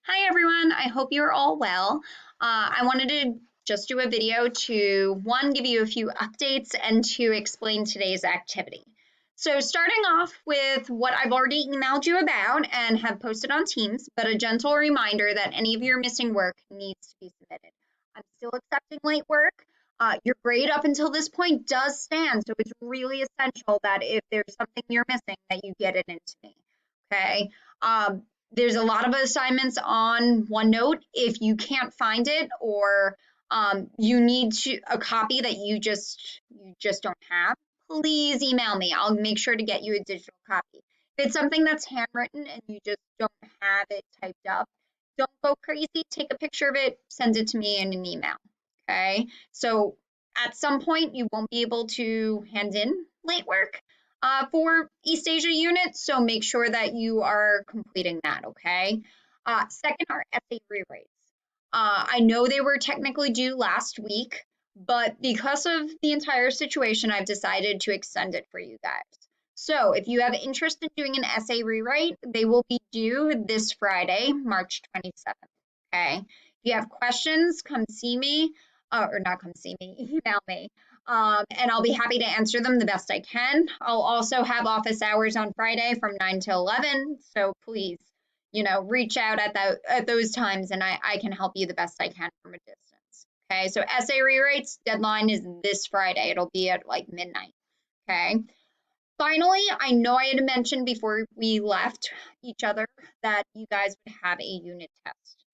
Hi everyone, I hope you're all well. I wanted to just do a video to one, give you a few updates and to explain today's activity. So starting off with what I've already emailed you about and have posted on Teams, but a gentle reminder that any of your missing work needs to be submitted. I'm still accepting late work. Your grade up until this point does stand, so it's really essential that if there's something you're missing, that you get it into me, okay? Um, there's a lot of assignments on OneNote. If you can't find it or you need a copy that you just don't have, please email me. I'll make sure to get you a digital copy. If it's something that's handwritten and you just don't have it typed up, don't go crazy. Take a picture of it, send it to me in an email. Okay. So at some point, you won't be able to hand in late work for East Asia unit, so make sure that you are completing that, okay? Second are essay rewrites. I know they were technically due last week, but because of the entire situation, I've decided to extend it for you guys. So if you have interest in doing an essay rewrite, they will be due this Friday, March 27th, okay? If you have questions, come see me, or not come see me, email me and I'll be happy to answer them the best I can. I'll also have office hours on Friday from 9 to 11, so please, reach out at those times and I can help you the best I can from a distance. Okay, so essay rewrites deadline is this Friday. It'll be at like midnight. Okay. Finally, I know I had mentioned before we left each other that you guys would have a unit test.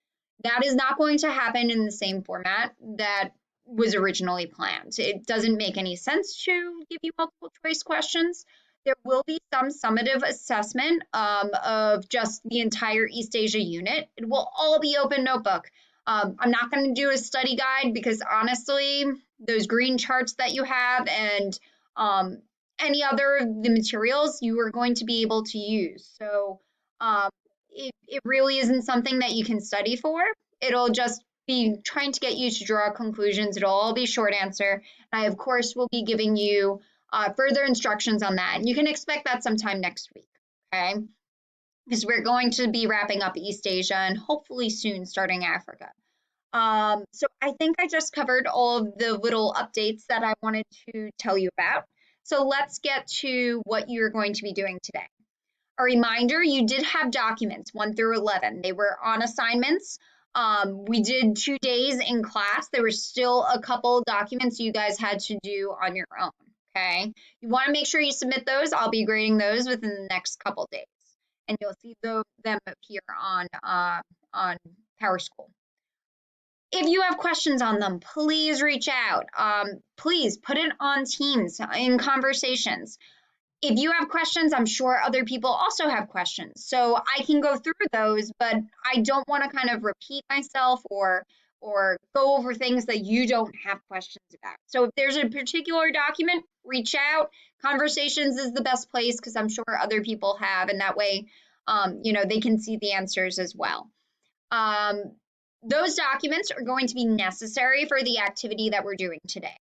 That is not going to happen in the same format that was originally planned. It doesn't make any sense to give you multiple choice questions. There will be some summative assessment of just the entire East Asia unit. It will all be open notebook. I'm not going to do a study guide because honestly, those green charts that you have and any other of the materials you are going to be able to use. So um, it really isn't something that you can study for. It'll just be trying to get you to draw conclusions. It'll all be short answer. I, of course, will be giving you further instructions on that. And you can expect that sometime next week, okay? Because we're going to be wrapping up East Asia and hopefully soon starting Africa. So I think I just covered all of the little updates that I wanted to tell you about. So let's get to what you're going to be doing today. A reminder, you did have documents 1 through 11. They were on assignments. We did 2 days in class. There were still a couple documents you guys had to do on your own, okay? You want to make sure you submit those. I'll be grading those within the next couple days. And you'll see them appear on PowerSchool. If you have questions on them, please reach out. Please put it on Teams in conversations. If you have questions, I'm sure other people also have questions. So I can go through those, but I don't want to kind of repeat myself or go over things that you don't have questions about. So if there's a particular document, reach out. Conversations is the best place because I'm sure other people have, and that way, they can see the answers as well. Those documents are going to be necessary for the activity that we're doing today.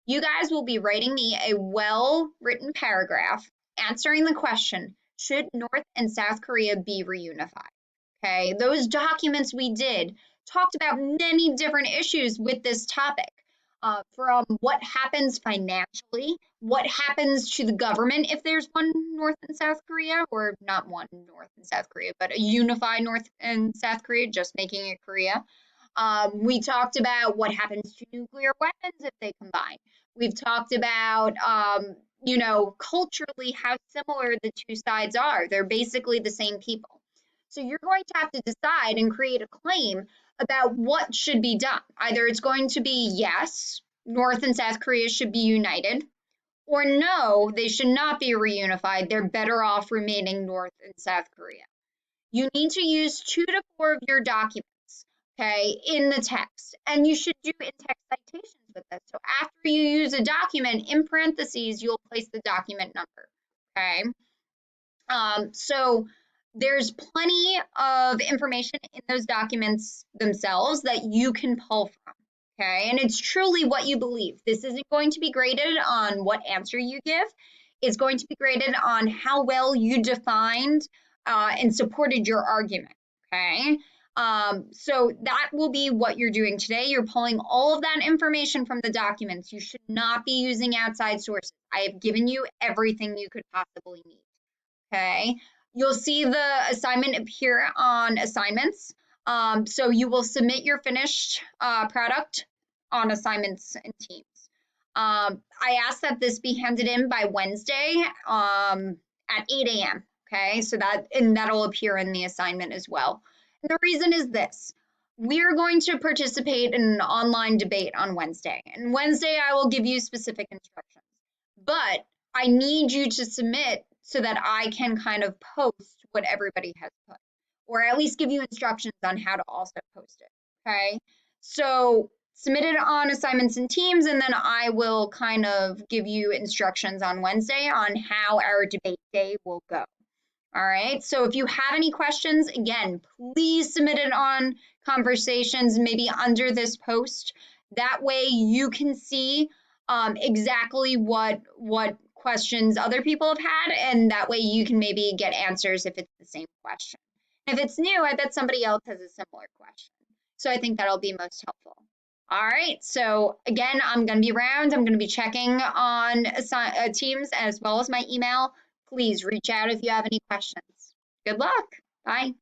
You guys will be writing me a well-written paragraph answering the question, should North and South Korea be reunified? Okay, those documents we did talked about many different issues with this topic. From what happens financially, what happens to the government if there's one North and South Korea, or not one North and South Korea, but a unified North and South Korea, just making it Korea. We talked about what happens to nuclear weapons if they combine. We've talked about, culturally how similar the two sides are. They're basically the same people. So you're going to have to decide and create a claim about what should be done. Either it's going to be yes, North and South Korea should be united, or no, they should not be reunified. They're better off remaining North and South Korea. You need to use 2 to 4 of your documents, okay, in the text. And you should do in-text citations with this. So after you use a document, in parentheses, you'll place the document number, okay? So there's plenty of information in those documents themselves that you can pull from, okay? And it's truly what you believe. This isn't going to be graded on what answer you give. It's going to be graded on how well you defined and supported your argument, okay? So that will be what you're doing today. You're pulling all of that information from the documents. You should not be using outside sources. I have given you everything you could possibly need. Okay. You'll see the assignment appear on assignments. So you will submit your finished product on assignments and teams. I ask that this be handed in by Wednesday at 8 a.m. Okay, so that'll appear in the assignment as well. And the reason is this. We're going to participate in an online debate on Wednesday. And Wednesday, I will give you specific instructions. But I need you to submit so that I can kind of post what everybody has put, or at least give you instructions on how to also post it. Okay. So submit it on assignments and teams, and then I will kind of give you instructions on Wednesday on how our debate day will go. All right. So if you have any questions, again, please submit it on Conversations, maybe under this post. That way you can see exactly what questions other people have had, and that way you can maybe get answers if it's the same question. If it's new, I bet somebody else has a similar question. So I think that'll be most helpful. All right, so again, I'm going to be around. I'm going to be checking on Teams as well as my email. Please reach out if you have any questions. Good luck. Bye.